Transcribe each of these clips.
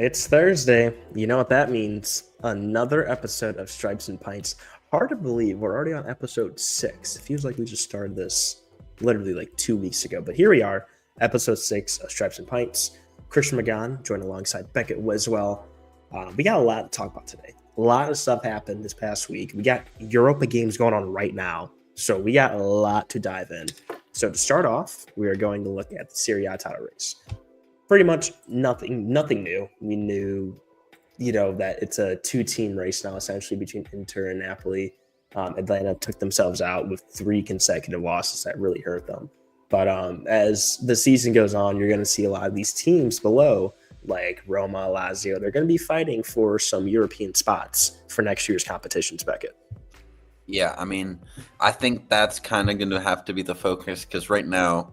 It's Thursday. You know what that means. Another episode of Stripes and Pints. Hard to believe we're already on episode 6. It feels like we just started this literally like 2 weeks ago. But here we are, episode 6 of Stripes and Pints. Christian McGon joined alongside Beckett Wiswell. We got a lot to talk about today. A lot of stuff happened this past week. We got Europa games going on right now. So we got a lot to dive in. So to start off, we are going to look at the Serie A title race. Pretty much nothing new. We knew, that it's a two-team race now, essentially, between Inter and Napoli. Atlanta took themselves out with 3 consecutive losses that really hurt them. But as the season goes on, you're going to see a lot of these teams below, like Roma, Lazio, they're going to be fighting for some European spots for next year's competitions, Beckett. Yeah, I think that's kind of going to have to be the focus because right now,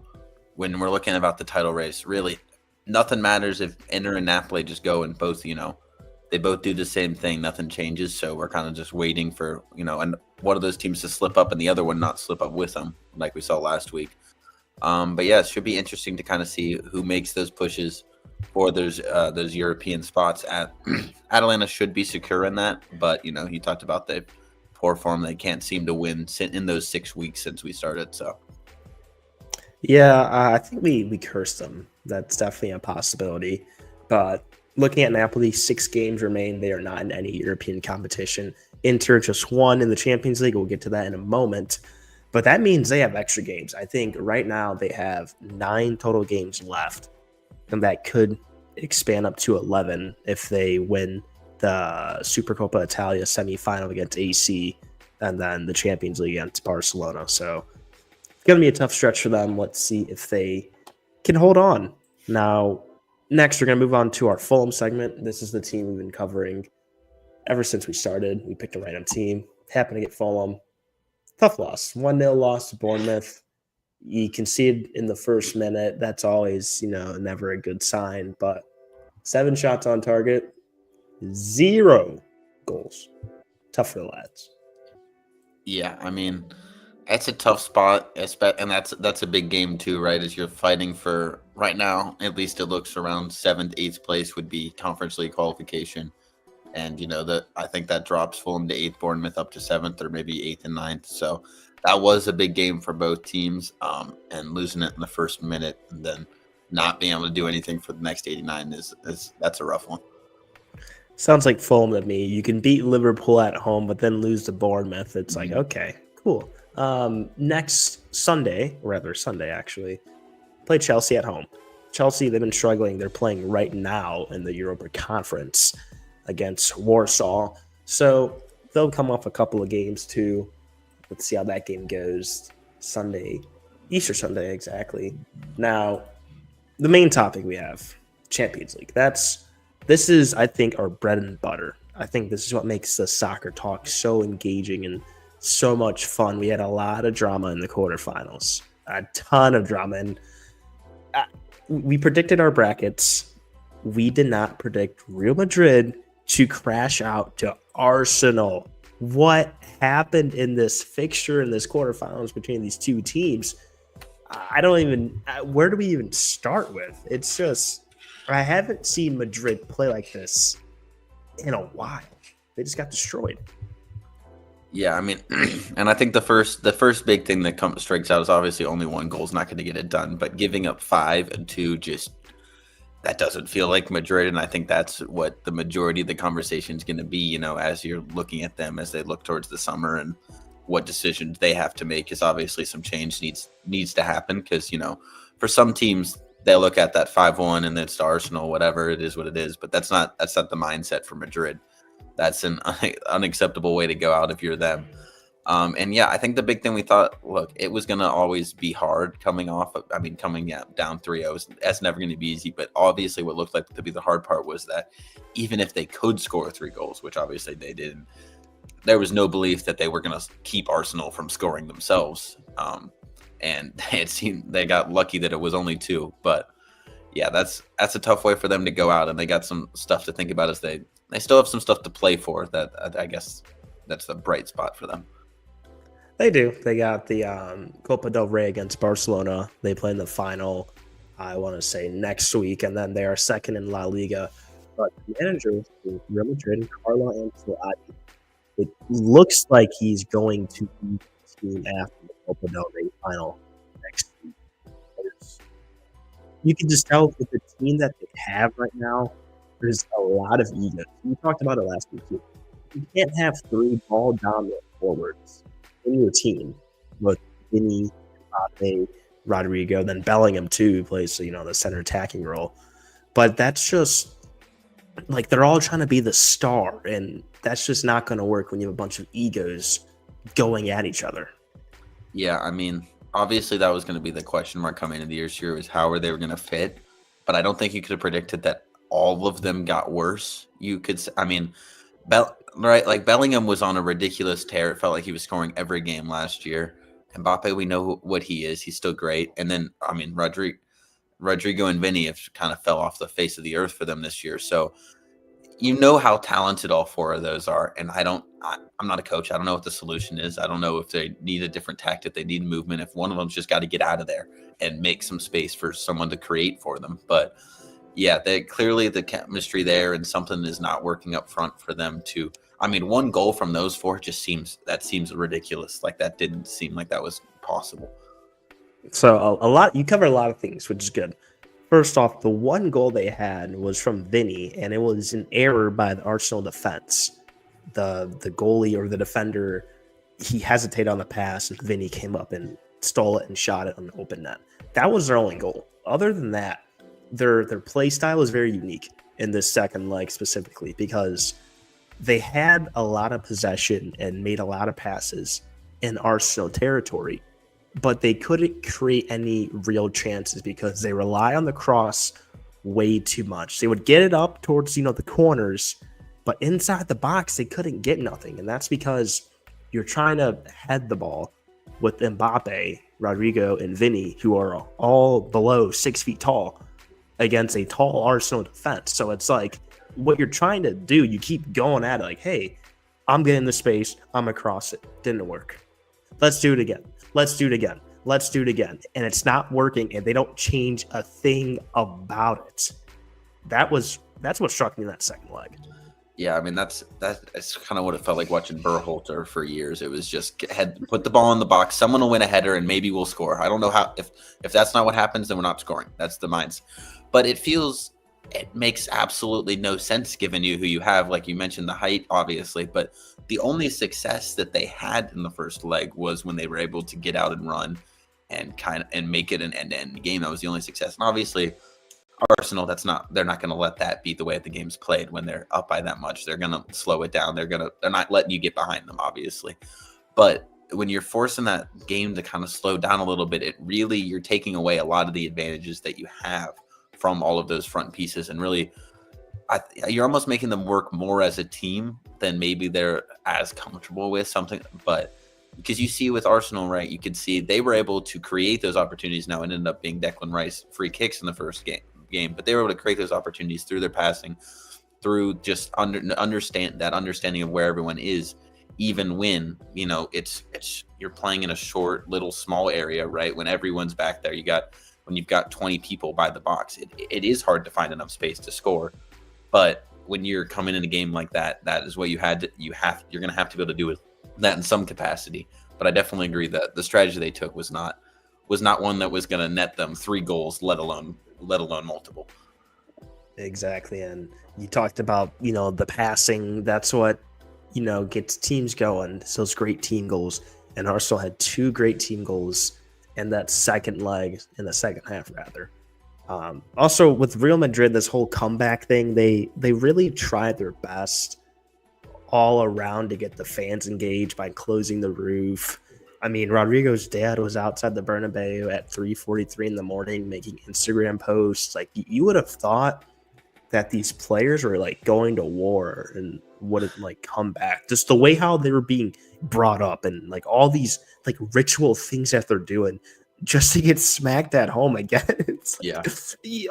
when we're looking about the title race, really nothing matters if Inter and Napoli just go and both, they both do the same thing. Nothing changes. So we're kind of just waiting for, and one of those teams to slip up and the other one not slip up with them, like we saw last week. But yeah, it should be interesting to kind of see who makes those pushes for those European spots. Atalanta should be secure in that. But, you talked about the poor form. They can't seem to win in those 6 weeks since we started. So. Yeah, I think we cursed them. That's definitely a possibility. But looking at Napoli, 6 games remain. They are not in any European competition. Inter just won in the Champions League. We'll get to that in a moment. But that means they have extra games. I think right now they have 9 total games left. And that could expand up to 11 if they win the Supercoppa Italia semifinal against AC and then the Champions League against Barcelona. So it's going to be a tough stretch for them. Let's see if they can hold on. Now, next, we're going to move on to our Fulham segment. This is the team we've been covering ever since we started. We picked a random team. Happened to get Fulham. Tough loss. 1-0 loss to Bournemouth. You conceded in the first minute. That's always, never a good sign. But 7 shots on target, 0 goals. Tough for the lads. Yeah, it's a tough spot, and that's a big game too, right? As you're fighting for right now, at least it looks around 7th, 8th place would be Conference League qualification, and I think that drops Fulham to 8th, Bournemouth up to 7th, or maybe 8th and 9th. So that was a big game for both teams, and losing it in the first minute and then not being able to do anything for the next 89 is that's a rough one. Sounds like Fulham to me. You can beat Liverpool at home, but then lose to Bournemouth. It's like, okay, cool. Next Sunday actually, play Chelsea at home. Chelsea, they've been struggling. They're playing right now in the Europa Conference against Warsaw. So they'll come off a couple of games too. Let's see how that game goes. Easter Sunday, exactly. Now, the main topic we have, Champions League. This is, I think, our bread and butter. I think this is what makes the soccer talk so engaging and so much fun. We had a lot of drama in the quarterfinals, a ton of drama. And we predicted our brackets. We did not predict Real Madrid to crash out to Arsenal. What happened in this fixture, in this quarterfinals between these two teams? Where do we even start with? It's just, I haven't seen Madrid play like this in a while. They just got destroyed. Yeah, and I think the first big thing that strikes out is obviously only 1 goal is not going to get it done, but giving up 5 and 2 just that doesn't feel like Madrid, and I think that's what the majority of the conversation is going to be. As you're looking at them as they look towards the summer and what decisions they have to make, is obviously some change needs to happen because for some teams they look at that 5-1 and it's Arsenal, whatever it is, what it is, but that's not the mindset for Madrid. That's an unacceptable way to go out if you're them. And yeah, I think the big thing we thought, look, it was going to always be hard coming down 3-0. That's never going to be easy. But obviously what looked like to be the hard part was that even if they could score 3 goals, which obviously they didn't, there was no belief that they were going to keep Arsenal from scoring themselves. And it seemed they got lucky that it was only 2. But yeah, that's a tough way for them to go out. And they got some stuff to think about as they still have some stuff to play for. That I guess that's the bright spot for them. They do. They got the Copa del Rey against Barcelona. They play in the final, I want to say, next week, and then they are second in La Liga. but the manager for Real Madrid, Carlo Ancelotti, it looks like he's going to be the team after the Copa del Rey final next week. You can just tell with the team that they have right now, there's a lot of ego. We talked about it last week too. You can't have three ball dominant forwards in your team with Vinny, Mbappe, Rodrigo, then Bellingham too, who plays the center attacking role. But that's just like they're all trying to be the star, and that's just not going to work when you have a bunch of egos going at each other. Yeah, I mean, obviously that was going to be the question mark coming into the year was how are they going to fit, but I don't think you could have predicted that all of them got worse. You could, I mean, right? Like Bellingham was on a ridiculous tear. It felt like he was scoring every game last year. Mbappe, we know what he is. He's still great. And then, I mean, Rodrigo and Vinny have kind of fell off the face of the earth for them this year. So you know how talented all four of those are. And I'm not a coach. I don't know what the solution is. I don't know if they need a different tactic. They need movement. If one of them's just got to get out of there and make some space for someone to create for them. But yeah, they clearly the chemistry there and something is not working up front for them to. I mean, one goal from those four just seems ridiculous. Like that didn't seem like that was possible. So a lot, you cover a lot of things, which is good. First off, the one goal they had was from Vinny, and it was an error by the Arsenal defense. The goalie or the defender, he hesitated on the pass, and Vinny came up and stole it and shot it on the open net. That was their only goal. Other than that, their play style is very unique in this second leg specifically because they had a lot of possession and made a lot of passes in Arsenal territory, but they couldn't create any real chances because they rely on the cross way too much. They would get it up towards, the corners, but inside the box, they couldn't get nothing. And that's because you're trying to head the ball with Mbappe, Rodrigo, and Vinny, who are all below 6 feet tall against a tall Arsenal defense. So it's like what you're trying to do, you keep going at it like, hey, I'm getting the space, I'm going to cross it. Didn't work. Let's do it again. Let's do it again. Let's do it again. And it's not working, and they don't change a thing about it. That's what struck me in that second leg. Yeah, I mean that's kind of what it felt like watching Berhalter for years. It was just put the ball in the box. Someone will win a header, and maybe we'll score. I don't know how. If that's not what happens, then we're not scoring. That's the mindset. But it makes absolutely no sense given who you have. Like you mentioned, the height, obviously, but the only success that they had in the first leg was when they were able to get out and run and make it an end-to-end game. That was the only success. And obviously, Arsenal, they're not going to let that be the way the game's played when they're up by that much. They're going to slow it down. They're not letting you get behind them, obviously. But when you're forcing that game to kind of slow down a little bit, you're taking away a lot of the advantages that you have from all of those front pieces, and really you're almost making them work more as a team than maybe they're as comfortable with something. But because you see with Arsenal, right, you could see they were able to create those opportunities. Now it ended up being Declan Rice free kicks in the first game, but they were able to create those opportunities through their passing, through just understanding of where everyone is, even when it's you're playing in a short little small area, right? When everyone's back there, when you've got 20 people by the box, it is hard to find enough space to score. But when you're coming in a game like that, that is what you're going to have to be able to do with that in some capacity. But I definitely agree that the strategy they took was not one that was going to net them 3 goals, let alone multiple. Exactly. And you talked about, the passing. That's what, gets teams going. So those great team goals. And Arsenal had 2 great team goals in that second leg, in the second half, rather. Also, with Real Madrid, this whole comeback thing, they really tried their best all around to get the fans engaged by closing the roof. I mean, Rodrigo's dad was outside the Bernabeu at 3:43 in the morning making Instagram posts. Like, you would have thought that these players were like going to war and wouldn't like come back. Just the way how they were being brought up and like all these like ritual things that they're doing just to get smacked at home again. It's like,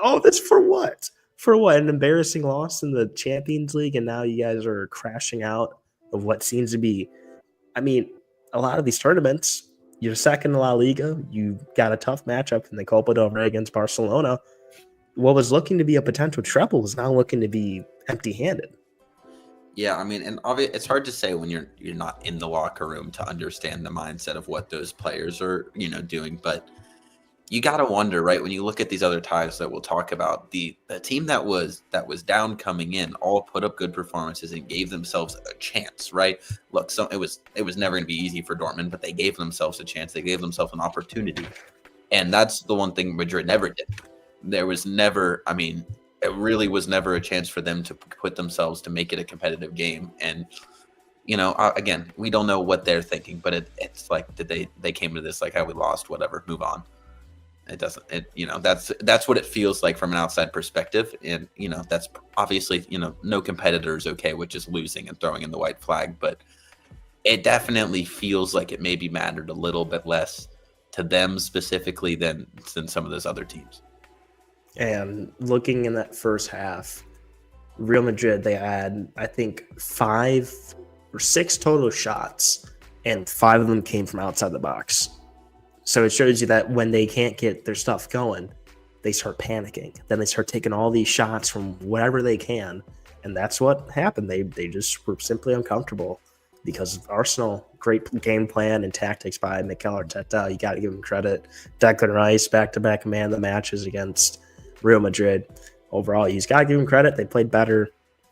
all this for what? For what? An embarrassing loss in the Champions League, and now you guys are crashing out of what seems to be, I mean, a lot of these tournaments, you're second in La Liga, you got a tough matchup in the Copa del Rey against Barcelona. What was looking to be a potential treble is now looking to be empty-handed. Yeah, I mean, and it's hard to say when you're not in the locker room to understand the mindset of what those players are, doing. But you got to wonder, right? When you look at these other ties that we'll talk about, the team that was down coming in all put up good performances and gave themselves a chance, right? Look, it was never going to be easy for Dortmund, but they gave themselves a chance. They gave themselves an opportunity, and that's the one thing Madrid never did. There was never, I mean, it really was never a chance for them to put themselves to make it a competitive game. And again, we don't know what they're thinking, but it's like they came to this like, how we lost, whatever, move on. It doesn't, that's what it feels like from an outside perspective. And that's obviously, no competitor is okay with just losing and throwing in the white flag, but it definitely feels like it maybe mattered a little bit less to them specifically than some of those other teams. And looking in that first half, Real Madrid, they had, I think, 5 or 6 total shots, and 5 of them came from outside the box. So it shows you that when they can't get their stuff going, they start panicking. Then they start taking all these shots from whatever they can. And that's what happened. They just were simply uncomfortable because of Arsenal. Great game plan and tactics by Mikel Arteta. You got to give him credit. Declan Rice, back-to-back man of the matches against Real Madrid. Overall, he's got to give him credit. They played better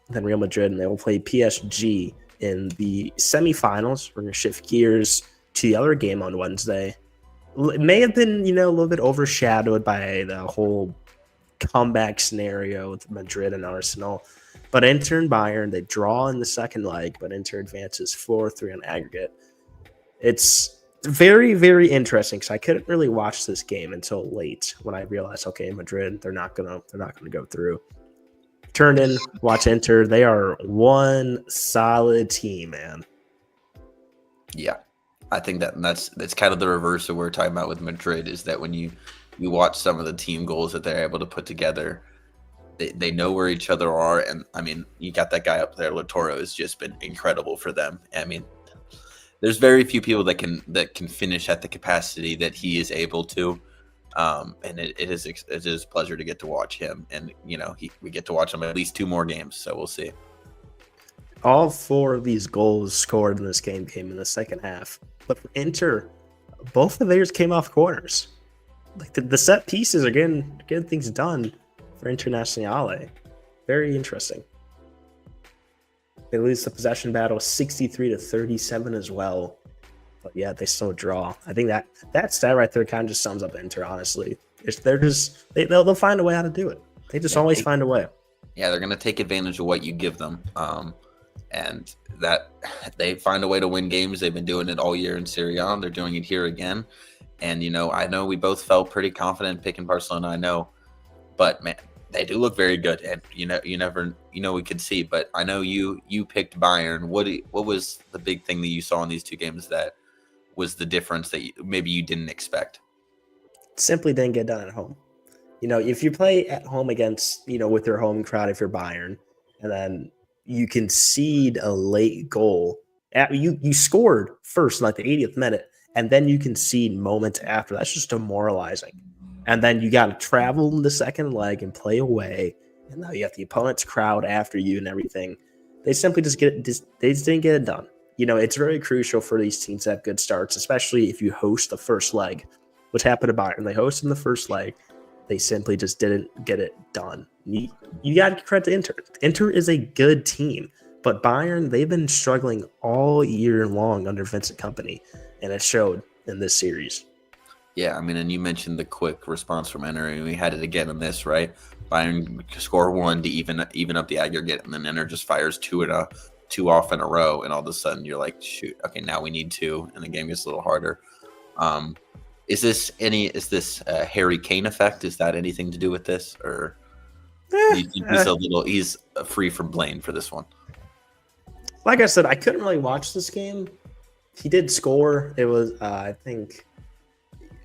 than Real Madrid, and they will play PSG in the semifinals. We're going to shift gears to the other game on Wednesday. It may have been, a little bit overshadowed by the whole comeback scenario with Madrid and Arsenal. But Inter and Bayern, they draw in the second leg, but Inter advances 4-3 on aggregate. It's very, very interesting because I couldn't really watch this game until late when I realized, okay, Madrid, they're not gonna go through. Turned in, watch Inter. They are one solid team, man. Yeah, I think that's kind of the reverse of what we're talking about with Madrid, is that when you watch some of the team goals that they're able to put together, they know where each other are. And I mean, you got that guy up there, Lautaro, has just been incredible for them. I mean, there's very few people that can finish at the capacity that he is able to. And it is a pleasure to get to watch him. And, we get to watch him at least 2 more games. So we'll see. All 4 of these goals scored in this game came in the second half. But for Inter, both of theirs came off corners. Like the set pieces are getting things done for Internazionale. Very interesting. They lose the possession battle 63-37 as well. But yeah, they still draw. I think that stat right there kind of just sums up Inter, honestly. They'll find a way how to do it. They just always find a way. Yeah, they're going to take advantage of what you give them. And that they find a way to win games. They've been doing it all year in Serie A. They're doing it here again. And, I know we both felt pretty confident picking Barcelona, I know. But, man, they do look very good. And, we could see. But I know you picked Bayern. What was the big thing that you saw in these 2 games that was the difference that maybe you didn't expect? Simply didn't get done at home. If you play at home against, with your home crowd, if you're Bayern, and then you concede a late goal. You scored first, like the 80th minute, and then you concede moments after. That's just demoralizing. And then you got to travel in the second leg and play away, and now you have the opponent's crowd after you and everything. They simply just didn't get it done. It's very crucial for these teams to have good starts, especially if you host the first leg, which happened to Bayern. They hosted in the first leg. They simply just didn't get it done. You got to give credit to Inter. Inter is a good team, but Bayern, they've been struggling all year long under Vincent Kompany, and it showed in this series. Yeah, I mean, and you mentioned the quick response from Inter, and we had it again in this, right? Bayern score 1 to even up the aggregate, and then Inter just fires 2 off in a row, and all of a sudden you're like, shoot, okay, now we need 2, and the game gets a little harder. Is this Harry Kane effect? Is that anything to do with this, or do you think he's free from blame for this one? Like I said, I couldn't really watch this game. He did score. It was I think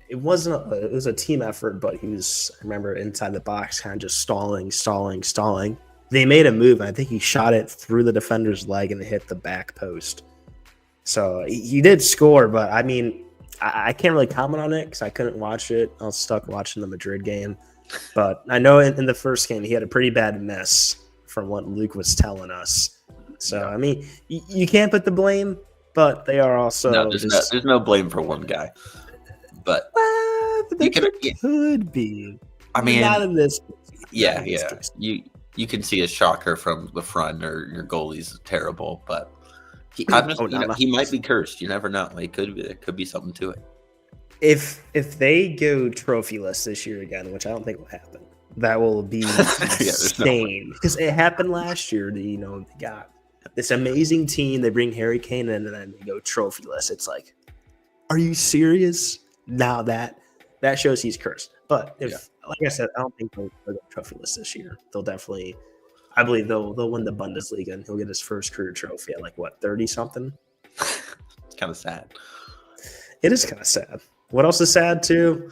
it was a team effort, but he was, I remember, inside the box, kind of just stalling. They made a move, and I think he shot it through the defender's leg and it hit the back post. So he did score, but I mean, I can't really comment on it because I couldn't watch it. I was stuck watching the Madrid game. But I know in the first game, he had a pretty bad miss from what Luke was telling us. So Yeah. I mean, you can't put the blame, but they are No, also just there's no blame for one guy, but there there, could be. I Not mean, in this case. Not yeah, in this yeah. case. You can see a shocker from the front, or your goalie's terrible, but I'm just, Oh, no, no. he might be cursed. You never know. There could be something to it. If they go trophyless this year again, which I don't think will happen, that will be Yeah, there's no way. insane because it happened last year. They got this amazing team. They bring Harry Kane in, and then they go trophyless. It's like, are you serious? Now that shows he's cursed. But like I said, I don't think they'll go trophyless this year. They'll definitely. I believe they'll win the Bundesliga, and he'll get his first career trophy at 30 something. It's kind of sad. It is kind of sad. What else is sad too?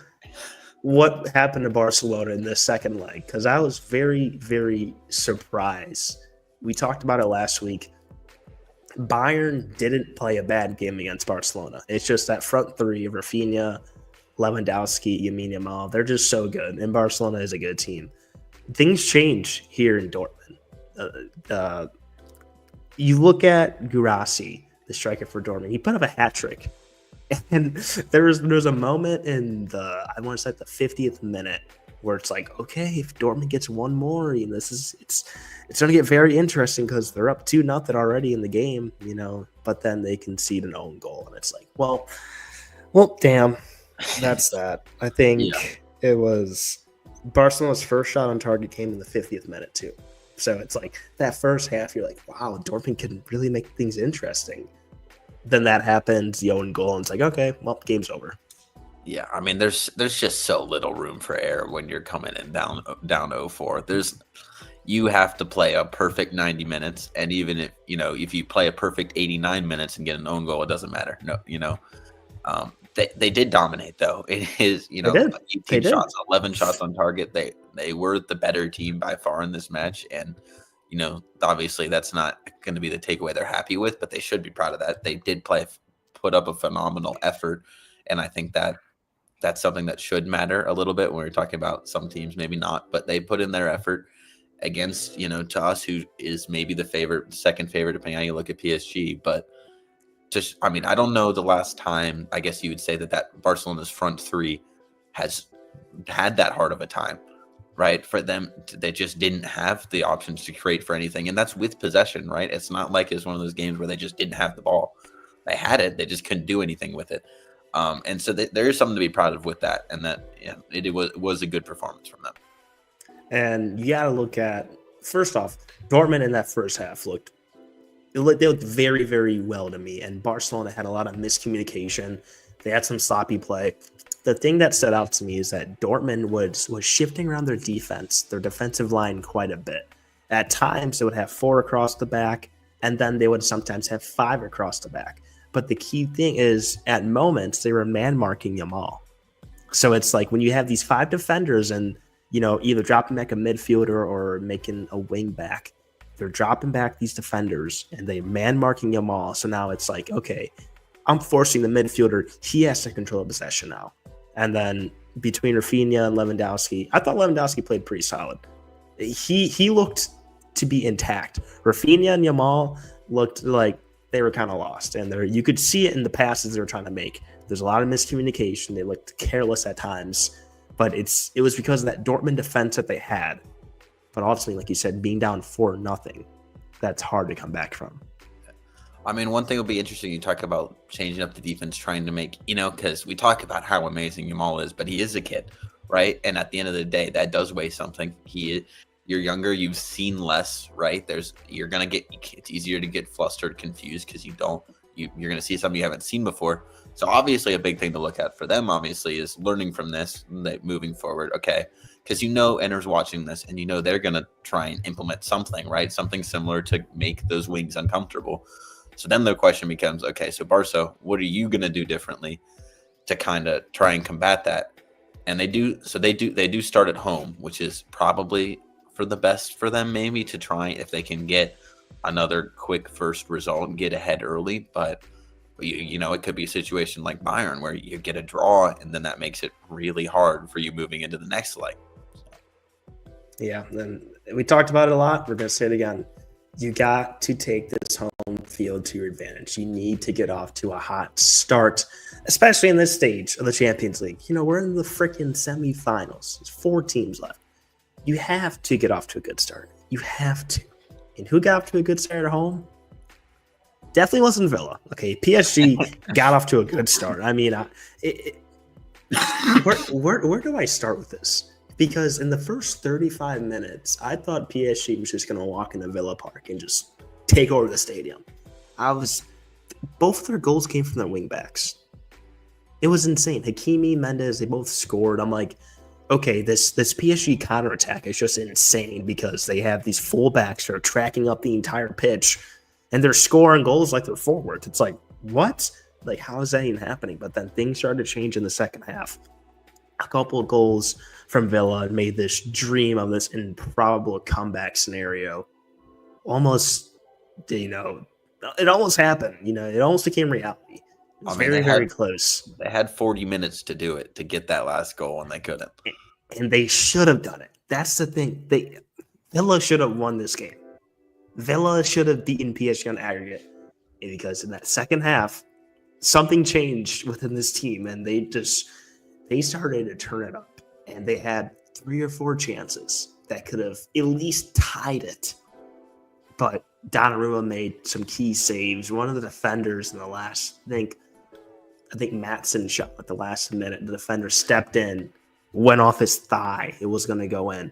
What happened to Barcelona in the second leg? Because I was very, very surprised. We talked about it last week. Bayern didn't play a bad game against Barcelona. It's just that front three of Rafinha, Lewandowski, Lamine Yamal, they're just so good. And Barcelona is a good team. Things change here in Dortmund. You look at Guirassy, the striker for Dortmund. He put up a hat trick. And there's a moment in the 50th minute where it's like, okay, if Dortmund gets one more, it's going to get very interesting because they're up 2-0 already in the game, but then they concede an own goal, and it's like, well, damn, that's that. I think it was Barcelona's first shot on target came in the 50th minute too. So it's like that first half, you're like, wow, Dortmund can really make things interesting. Then that happens, the own goal, and it's like, okay, well, game's over. Yeah, I mean, there's just so little room for error when you're coming in down 0-4. You have to play a perfect 90 minutes, and even if you play a perfect 89 minutes and get an own goal, it doesn't matter. No, they did dominate though. It is 18 shots, 11 shots on target. They were the better team by far in this match, and obviously that's not going to be the takeaway they're happy with, but they should be proud of that. They did put up a phenomenal effort, and I think that's something that should matter a little bit when we're talking about some teams, maybe not, but they put in their effort against, to us, who is maybe the second favorite, depending on how you look at PSG. But I don't know the last time, I guess you would say that Barcelona's front three has had that hard of a time. Right, for them, they just didn't have the options to create for anything, and that's with possession. Right, it's not like it's one of those games where they just didn't have the ball. They had it, they just couldn't do anything with it. And so there is something to be proud of with that, and that it was a good performance from them. And you got to look at, first off, Dortmund in that first half they looked very, very well to me, and Barcelona had a lot of miscommunication. They had some sloppy play. The thing that stood out to me is that Dortmund was shifting around their defensive line quite a bit. At times, they would have 4 across the back, and then they would sometimes have 5 across the back. But the key thing is, at moments, they were man-marking Yamal. So it's like when you have these 5 defenders and, either dropping back a midfielder or making a wing back, they're dropping back these defenders, and they man-marking Yamal. So now it's like, okay, I'm forcing the midfielder. He has to control possession now. And then between Rafinha and Lewandowski, I thought Lewandowski played pretty solid. He looked to be intact. Rafinha and Yamal looked like they were kind of lost. And you could see it in the passes they were trying to make. There's a lot of miscommunication. They looked careless at times. But it was because of that Dortmund defense that they had. But ultimately, like you said, being down 4-0, that's hard to come back from. I mean, one thing will be interesting. You talk about changing up the defense, trying to make, because we talk about how amazing Yamal is, but he is a kid, right? And at the end of the day, that does weigh something. You're younger, you've seen less, right? It's easier to get flustered, confused, because you're going to see something you haven't seen before. So obviously a big thing to look at for them, obviously, is learning from this, moving forward. Okay. Because Enner's watching this, and they're going to try and implement something, right? Something similar to make those wings uncomfortable. So then the question becomes, okay, so Barca, what are you going to do differently to kind of try and combat that? And they do start at home, which is probably for the best for them, maybe, to try if they can get another quick first result and get ahead early. But it could be a situation like Bayern where you get a draw, and then that makes it really hard for you moving into the next leg. Yeah, and We talked about it a lot. We're going to say it again. You got to take this home field to your advantage. You need to get off to a hot start, especially in this stage of the Champions League. We're in the freaking semifinals. There's 4 teams left. You have to get off to a good start. You have to. And who got off to a good start at home? Definitely wasn't Villa. Okay, PSG got off to a good start. I mean, where do I start with this? Because in the first 35 minutes, I thought PSG was just going to walk into Villa Park and just take over the stadium. Both of their goals came from their wingbacks. It was insane. Hakimi, Mendes, they both scored. I'm like, okay, this PSG counterattack is just insane because they have these fullbacks that are tracking up the entire pitch and they're scoring goals like they're forwards. It's like, what? Like, how is that even happening? But then things started to change in the second half. A couple of goals from Villa made this dream of this improbable comeback scenario almost, it almost happened. It almost became reality. It was very close. They had 40 minutes to do it, to get that last goal, and they couldn't. And they should have done it. That's the thing. Villa should have won this game. Villa should have beaten PSG on aggregate. Because in that second half, something changed within this team, and they started to turn it up. And they had 3 or 4 chances that could have at least tied it. But Donnarumma made some key saves. One of the defenders in the last, I think Matson shot at the last minute. The defender stepped in, went off his thigh. It was going to go in.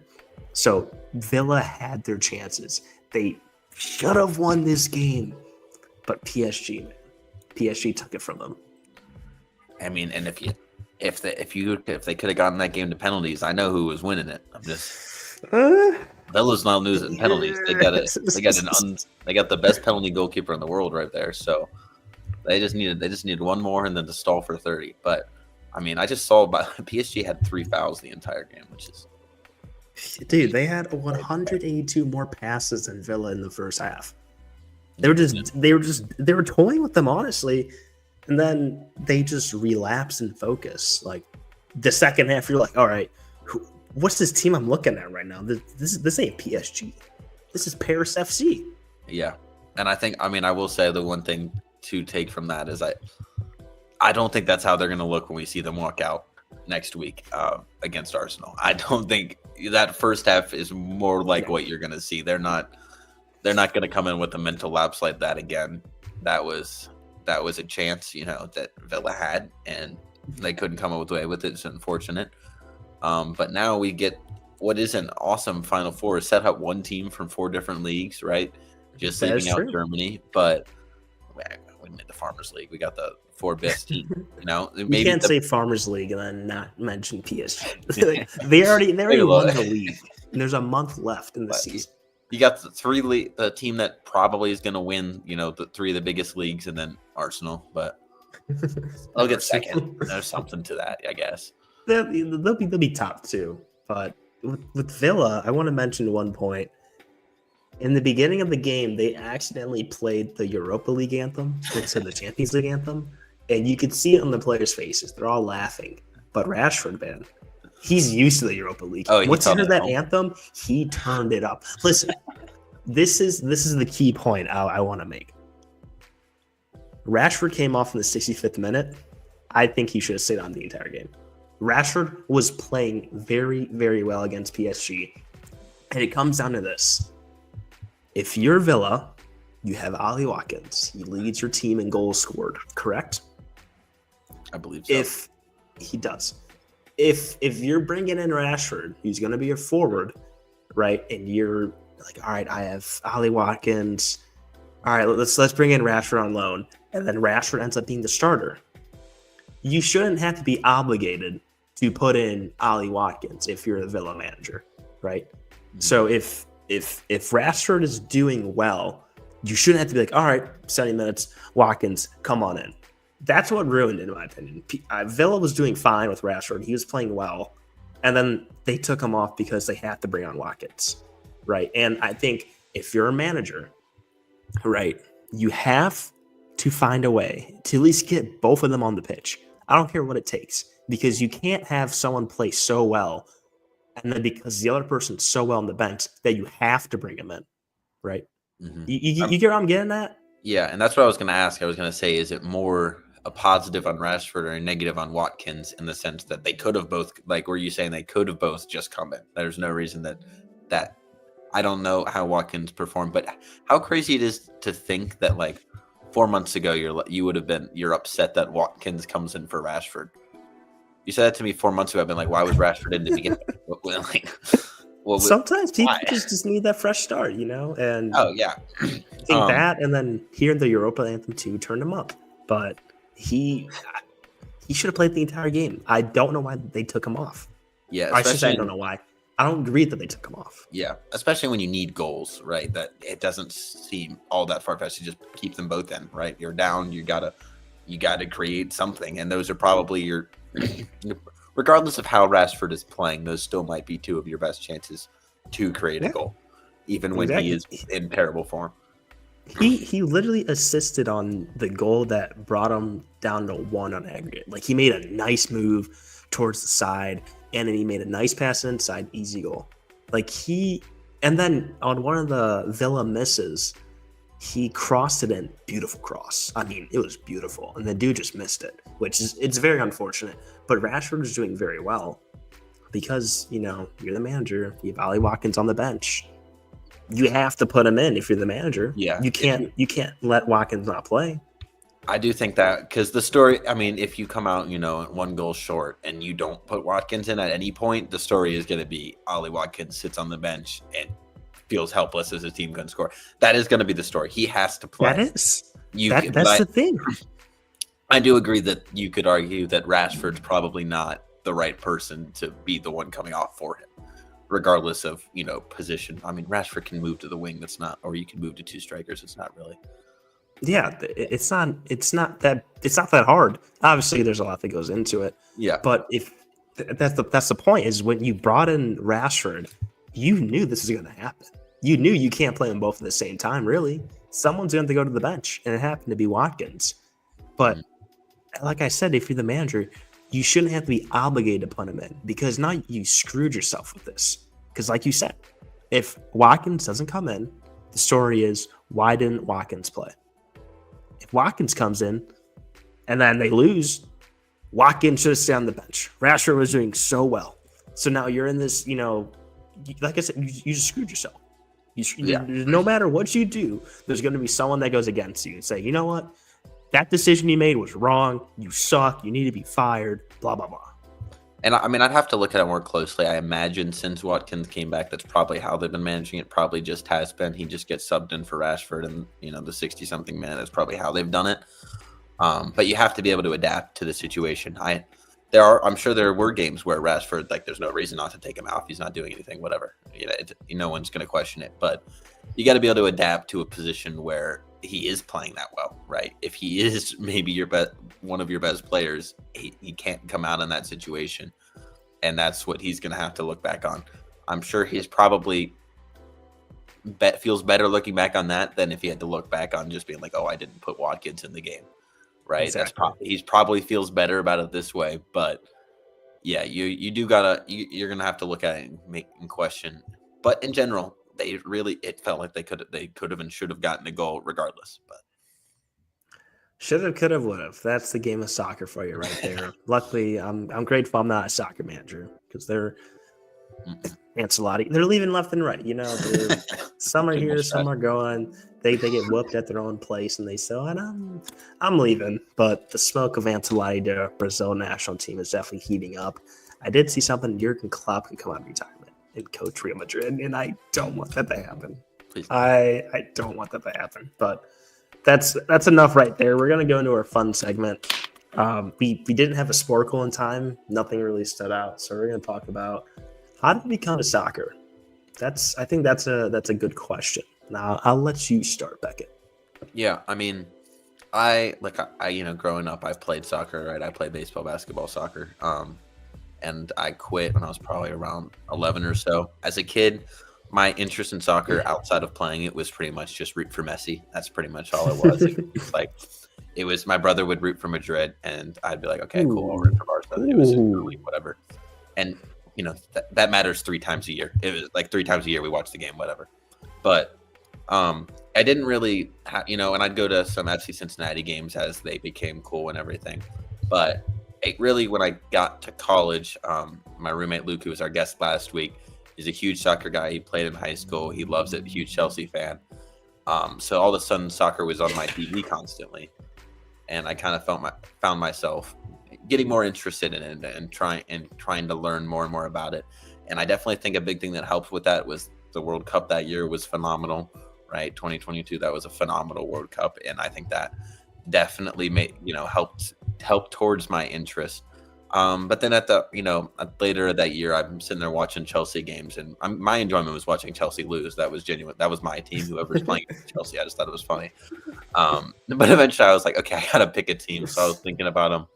So Villa had their chances. They should have won this game. But PSG took it from them. I mean, and if they could have gotten that game to penalties, I know who was winning it. I'm just Villa's not losing penalties. They got the best penalty goalkeeper in the world right there. So they just needed one more and then to stall for 30. But I mean, I just saw PSG had 3 fouls the entire game, which is dude. They had 182 more passes than Villa in the first half. They were toying with them, honestly. And then they just relapse and focus. Like the second half, you're like, all right, what's this team I'm looking at right now? This ain't PSG. This is Paris FC. Yeah. And I will say the one thing to take from that is I don't think that's how they're going to look when we see them walk out next week against Arsenal. I don't think that first half is more like what you're going to see. They're not going to come in with a mental lapse like that again. That was a chance, that Villa had, and they couldn't come away with it. It's unfortunate. But now we get what is an awesome Final Four. Set up one team from 4 different leagues, right? Just leaving out Germany. But we made the Farmers League. We got the 4 best teams. You can't say Farmers League and then not mention PSG. they already won the league. And there's a month left in the season. You got the team that probably is going to win, the 3 of the biggest leagues, and then Arsenal. But they'll get second. There's something to that, I guess. They'll be top 2. But with Villa, I want to mention one point. In the beginning of the game, they accidentally played the Europa League anthem instead of the Champions League anthem. And you could see it on the players' faces. They're all laughing. But Rashford, man, he's used to the Europa League. Oh, once he heard that anthem, he turned it up. Listen, this is the key point I want to make. Rashford came off in the 65th minute. I think he should have stayed on the entire game. Rashford was playing very, very well against PSG. And it comes down to this. If you're Villa, you have Ali Watkins. He leads your team in goals scored, correct? I believe so. If he does. If you're bringing in Rashford, who's going to be your forward, right? And you're like, all right, I have Ali Watkins. All right, let's bring in Rashford on loan. And then Rashford ends up being the starter. You shouldn't have to be obligated to put in Ali Watkins if you're the Villa manager, right? Mm-hmm. So if Rashford is doing well, you shouldn't have to be like, all right, 70 minutes, Watkins, come on in. That's what ruined it, in my opinion. Villa was doing fine with Rashford. He was playing well. And then they took him off because they had to bring on Watkins, right? And I think if you're a manager, right, you have to find a way to at least get both of them on the pitch. I don't care what it takes, because you can't have someone play so well and then because the other person's so well on the bench that you have to bring him in, right? Mm-hmm. You get what I'm getting at? Yeah, and that's what I was going to ask. I was going to say, is it more a positive on Rashford or a negative on Watkins in the sense that they could have both, like, were you saying they could have both just come in? There's no reason that I don't know how Watkins performed, but how crazy it is to think that like 4 months ago you're upset that Watkins comes in for Rashford. You said that to me 4 months ago. I've been like, why was Rashford in to begin with? Like, Sometimes people why? just need that fresh start, and Oh yeah. I think that, and then hearing the Europa anthem too turned him up. But he should have played the entire game. I don't know why they took him off. Yeah, I should say I especially don't know why. I don't agree that they took him off. yeah, especially when you need goals, right? That it doesn't seem all that far fetched to just keep them both in, right? You're down, you gotta create something, and those are probably your regardless of how Rashford is playing, those still might be two of your best chances to create a goal, even when he is in terrible form. He literally assisted on the goal that brought him down to 1 on aggregate. Like, he made a nice move towards the side, and then he made a nice pass inside, easy goal. Like, and then on one of the Villa misses, he crossed it in, beautiful cross. I mean, it was beautiful, and the dude just missed it, it's very unfortunate. But Rashford is doing very well because, you're the manager. You have Ollie Watkins on the bench. You have to put him in if you're the manager. Yeah, you can't let Watkins not play. I do think that because the story, I mean, if you come out, 1 goal short and you don't put Watkins in at any point, the story is going to be Ollie Watkins sits on the bench and feels helpless as his team can score. That is going to be the story. He has to play. That is. That's the thing. I do agree that you could argue that Rashford's probably not the right person to be the one coming off for him, regardless of, position. I mean, Rashford can move to the wing. That's not, or you can move to 2 strikers. It's not really. Yeah, it's not that hard. Obviously, there's a lot that goes into it. Yeah. But if that's the point, is when you brought in Rashford, you knew this was going to happen. You knew you can't play them both at the same time, really. Someone's going to go to the bench, and it happened to be Watkins. But like I said, if you're the manager, you shouldn't have to be obligated to put him in, because now you screwed yourself with this. Because like you said, if Watkins doesn't come in, the story is, why didn't Watkins play? If Watkins comes in and then they lose, Watkins should have stayed on the bench. Rashford was doing so well. So now you're in this, like I said, you just screwed yourself. No matter what you do, there's going to be someone that goes against you and say, you know what? That decision you made was wrong. You suck. You need to be fired. Blah, blah, blah. And I mean, I'd have to look at it more closely. I imagine since Watkins came back, that's probably how they've been managing it. Probably just has been. He just gets subbed in for Rashford, and the 60-something minute is probably how they've done it. But you have to be able to adapt to the situation. I'm sure there were games where Rashford, like, there's no reason not to take him out. He's not doing anything, whatever. No one's going to question it. But you got to be able to adapt to a position where he is playing that well, right? If he is maybe one of your best players, he can't come out in that situation, and that's what he's going to have to look back on. I'm sure he's probably feels better looking back on that than if he had to look back on just being like, oh, I didn't put Watkins in the game, right? Exactly. He's probably feels better about it this way, but yeah, you're gonna have to look at it and make and question. But in general, it felt like they could have and should have gotten a goal regardless. But should have, could have, would have. That's the game of soccer for you right there. Luckily, I'm grateful I'm not a soccer manager, because they're Ancelotti. They're leaving left and right. Some are here, some are going. They get whooped at their own place, and they say, and I'm leaving. But the smoke of Ancelotti to Brazil national team is definitely heating up. I did see something. Jurgen Klopp can come out of retirement and coach Real Madrid, and I don't want that to happen. Please. I don't want that to happen. But that's enough right there. We're gonna go into our fun segment. We didn't have a Sporkle in time. Nothing really stood out, so we're gonna talk about how did we come to soccer. I think that's a good question. Now I'll let you start, Beckett. Yeah, I mean, I growing up, I played soccer, right? I played baseball, basketball, soccer. And I quit when I was probably around 11 or so. As a kid, my interest in soccer outside of playing it was pretty much just root for Messi. That's pretty much all it was. It was my brother would root for Madrid, and I'd be like, okay, cool, I'll root for Barca. It was really whatever. And that matters 3 times a year. It was like 3 times a year we watch the game, whatever. But I didn't really, and I'd go to some FC Cincinnati games as they became cool and everything. But it really, when I got to college, my roommate Luke, who was our guest last week, is a huge soccer guy. He played in high school. He loves it. Huge Chelsea fan. So all of a sudden, soccer was on my TV constantly, and I kind of found myself getting more interested in it and trying to learn more and more about it. And I definitely think a big thing that helped with that was the World Cup that year was phenomenal, right? 2022, that was a phenomenal World Cup, and I think that definitely helped towards my interest. But then later that year, I'm sitting there watching Chelsea games, and my enjoyment was watching Chelsea lose. That was genuine. That was my team. Whoever's playing Chelsea, I just thought it was funny. But eventually, I was like, okay, I gotta pick a team. So I was thinking about them,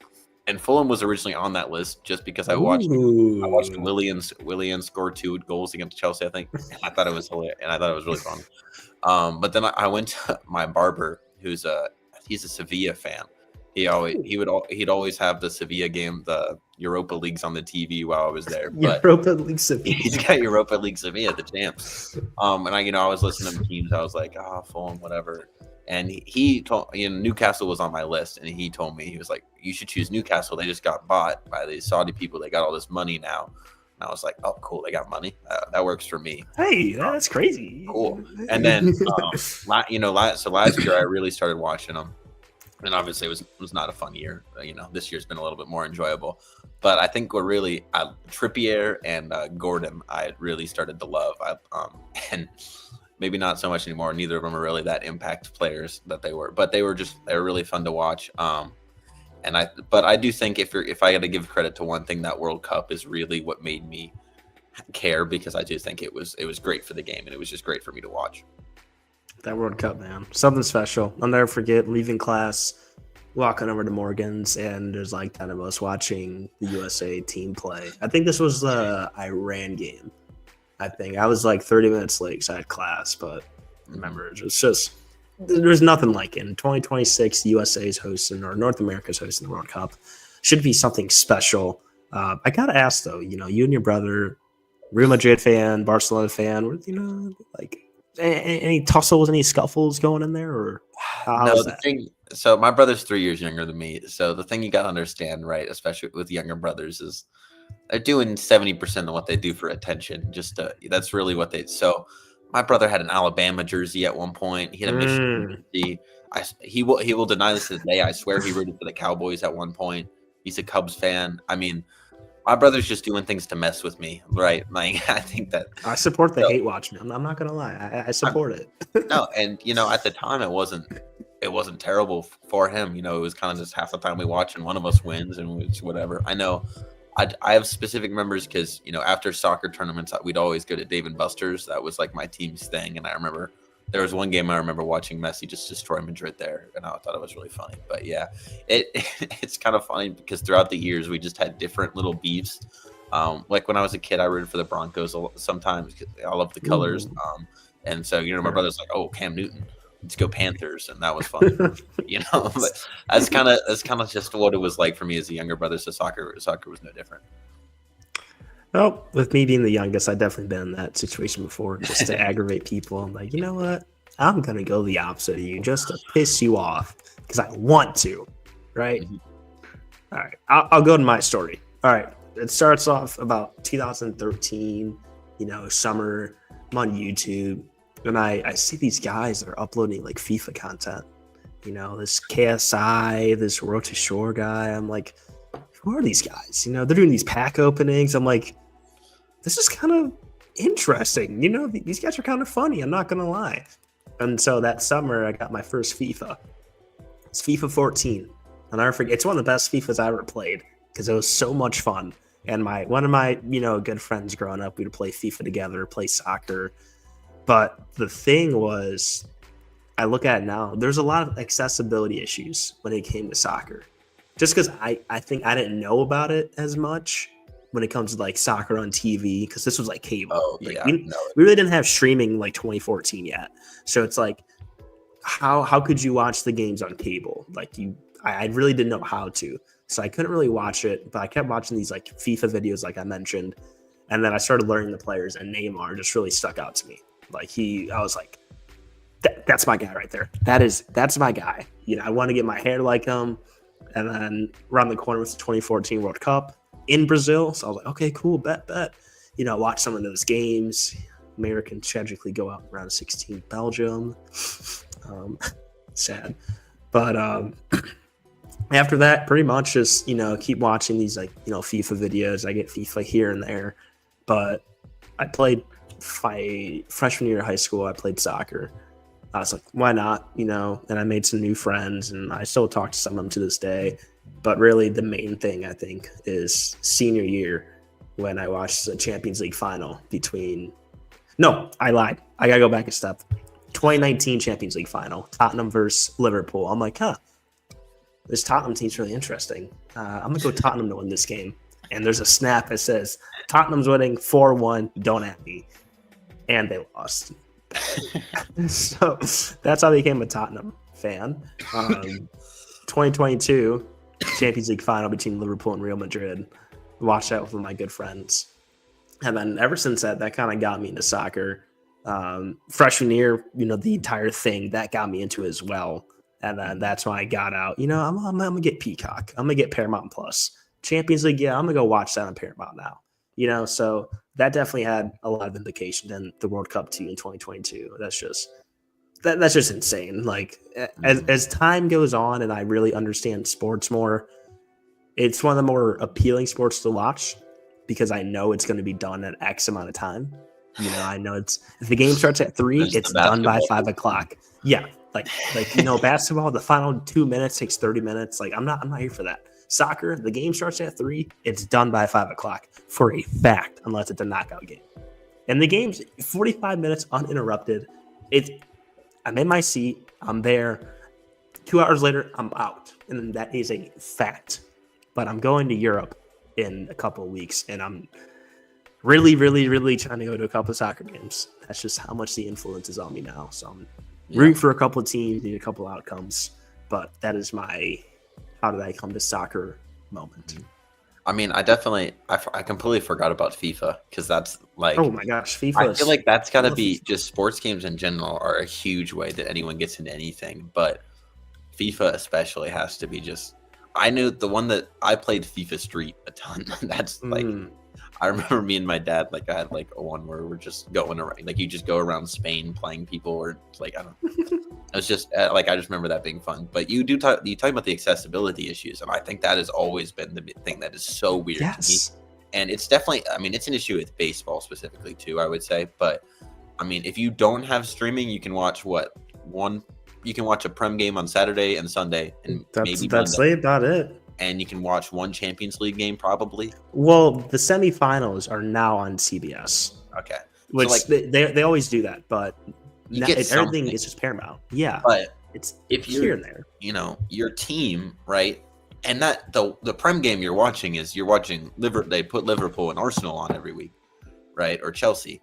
and Fulham was originally on that list just because I watched Willian score 2 goals against Chelsea, I think. And I thought it was hilarious, and I thought it was really fun. But then I went to my barber, he's a Sevilla fan. He'd always have the Sevilla game, the Europa Leagues on the TV while I was there. But Europa League Sevilla. He's got Europa League Sevilla, the champs. And I was listening to teams. I was like, Fulham, whatever. And he told Newcastle was on my list, and he told me, he was like, you should choose Newcastle. They just got bought by these Saudi people. They got all this money now. And I was like, oh, cool. They got money. That works for me. Hey, that's crazy. Cool. And then, so last year I really started watching them. And obviously it was not a fun year. This year's been a little bit more enjoyable. But I think we're really Trippier and Gordon, I really started to love. And maybe not so much anymore. Neither of them are really that impact players that they were. But they were really fun to watch. But I do think if I had to give credit to one thing, that World Cup is really what made me care, because I do think it was great for the game, and it was just great for me to watch. That World Cup, man, something special. I'll never forget leaving class, walking over to Morgan's, and there's like 10 of us watching the USA team play. I think this was the Iran game. I think I was like 30 minutes late because I had class, but remember, it's just there's nothing like it. In 2026, the USA is hosting, or North America's hosting the World Cup. Should be something special. I gotta ask though, you and your brother, Real Madrid fan, Barcelona fan, like any tussles, any scuffles going in there, or no? So my brother's 3 years younger than me. So the thing you gotta understand, right, especially with younger brothers, is they're doing 70% of what they do for attention. That's really what they. So my brother had an Alabama jersey at one point. He had a Michigan jersey. He will deny this to this day. I swear he rooted for the Cowboys at one point. He's a Cubs fan. I mean, my brother's just doing things to mess with me, right? Like, I think that I support the hate watch, man. I'm not gonna lie, I support it. No, and at the time it wasn't terrible for him. It was kind of just half the time we watch and one of us wins and it's whatever. I know. I have specific members because after soccer tournaments we'd always go to Dave and Buster's. That was like my team's thing, and I remember there was one game I remember watching Messi just destroy Madrid there, and I thought it was really funny. But yeah, it's kind of funny because throughout the years we just had different little beefs. Like when I was a kid, I rooted for the Broncos sometimes because I love the colors. And so my brother's like, "Oh, Cam Newton, let's go Panthers," and that was fun. But that's kind of just what it was like for me as a younger brother. So soccer was no different. Well, with me being the youngest, I've definitely been in that situation before, just to aggravate people. I'm like, you know what? I'm going to go the opposite of you just to piss you off because I want to, right? Mm-hmm. All right. I'll go to my story. All right. It starts off about 2013, summer. I'm on YouTube, and I see these guys that are uploading like FIFA content. This KSI, this Road to Shore guy. I'm like, who are these guys? They're doing these pack openings. I'm like, this is kind of interesting. These guys are kind of funny. I'm not going to lie. And so that summer, I got my first FIFA. It's FIFA 14. And I forget, it's one of the best FIFAs I ever played because it was so much fun. And one of my, good friends growing up, we'd play FIFA together, play soccer. But the thing was, I look at it now, there's a lot of accessibility issues when it came to soccer. Just because I think I didn't know about it as much when it comes to like soccer on TV, because this was like cable. Oh, like, yeah. We really didn't have streaming like 2014 yet. So it's like, how could you watch the games on cable? Like I really didn't know how to. So I couldn't really watch it, but I kept watching these like FIFA videos, like I mentioned. And then I started learning the players, and Neymar just really stuck out to me. Like I was like, that's my guy right there. That's my guy. I want to get my hair like him. And then around the corner was the 2014 World Cup in Brazil. So I was like, okay, cool, bet. Watch some of those games. America tragically go out round of 16, Belgium. Sad. But after that, pretty much just, keep watching these FIFA videos. I get FIFA here and there. But I played freshman year of high school, I played soccer. I was like, why not? And I made some new friends, and I still talk to some of them to this day. But really, the main thing, I think, is senior year when I watched the Champions League final between... No, I lied. I got to go back a step. 2019 Champions League final, Tottenham versus Liverpool. I'm like, this Tottenham team's really interesting. I'm going to go Tottenham to win this game. And there's a snap that says, Tottenham's winning 4-1, don't at me. And they lost. So that's how I became a Tottenham fan. 2022 Champions League final between Liverpool and Real Madrid. Watched that with my good friends. And then ever since that kind of got me into soccer. Freshman year, the entire thing, that got me into it as well. And then that's when I got out. I'm going to get Peacock. I'm going to get Paramount Plus. Champions League, I'm going to go watch that on Paramount now. So that definitely had a lot of implication in the World Cup too in 2022. That's just insane. Like as time goes on and I really understand sports more, it's one of the more appealing sports to watch because I know it's going to be done at X amount of time. I know if the game starts at 3, it's done by 5 o'clock. Yeah. Like basketball, the final 2 minutes takes 30 minutes. Like I'm not here for that. Soccer, the game starts at 3, it's done by 5 o'clock for a fact, unless it's a knockout game. And the game's 45 minutes uninterrupted. I'm in my seat, I'm there. 2 hours later, I'm out. And that is a fact. But I'm going to Europe in a couple of weeks, and I'm really, really, really trying to go to a couple of soccer games. That's just how much the influence is on me now. So I'm rooting for a couple of teams, need a couple of outcomes. But that is my how did I come to soccer moment. I mean, I completely forgot about FIFA because that's like, oh my gosh, FIFA. I feel like that's got to be just sports games in general are a huge way that anyone gets into anything, but FIFA especially has to be just. I knew the one that I played FIFA Street a ton. That's like, I remember me and my dad, like I had like a one where we're just going around, like you just go around Spain playing people, or like I don't. It was just like I just remember that being fun. But you talk about the accessibility issues, and I think that has always been the thing that is so weird to me. And it's definitely, I mean, it's an issue with baseball specifically too, I would say. But I mean, if you don't have streaming, you can watch you can watch a Prem game on Saturday and Sunday, and that's Monday. about it. And you can watch one Champions League game probably. Well, the semifinals are now on CBS. Okay, which so like, they always do that, but everything is just Paramount. Yeah, but it's if you're here and there, your team, right? And that the Prem game you're watching Liverpool. They put Liverpool and Arsenal on every week, right? Or Chelsea.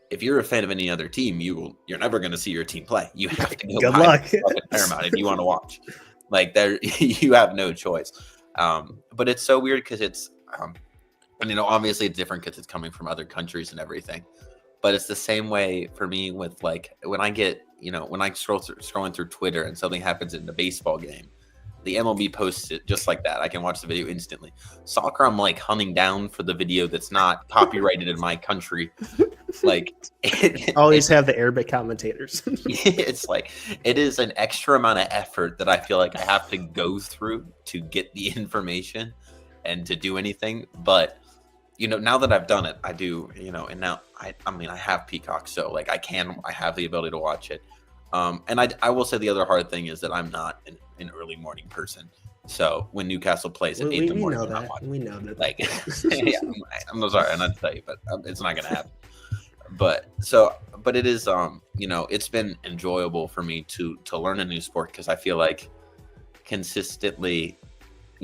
If you're a fan of any other team, you're never going to see your team play. You have to go good luck Paramount if you want to watch. Like there, you have no choice. But it's so weird because it's, and obviously it's different because it's coming from other countries and everything. But it's the same way for me with like when I get, when I scrolling through Twitter and something happens in the baseball game, the MLB posts it just like that. I can watch the video instantly. Soccer, I'm like hunting down for the video that's not copyrighted in my country. Like always have the Arabic commentators. It's like it is an extra amount of effort that I feel like I have to go through to get the information and to do anything. But now that I've done it, I do. And now I have Peacock, so like I have the ability to watch it. And I will say the other hard thing is that I'm not an early morning person. So when Newcastle plays at 8 in the morning, we know that. Like, yeah, I'm sorry, I'm not to tell you, but it's not going to happen. But it is, it's been enjoyable for me to learn a new sport because I feel like consistently,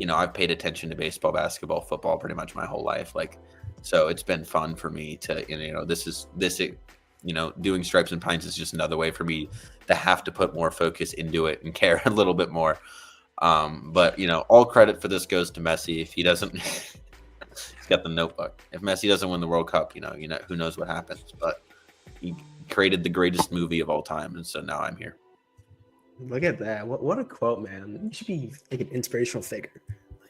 I've paid attention to baseball, basketball, football pretty much my whole life. Like, so it's been fun for me to, doing Stripes and Pints is just another way for me to have to put more focus into it and care a little bit more. But all credit for this goes to Messi. If he doesn't got the notebook. If Messi doesn't win the World Cup, who knows what happens. But he created the greatest movie of all time, and so now I'm here. Look at that. What a quote, man. You should be like an inspirational figure.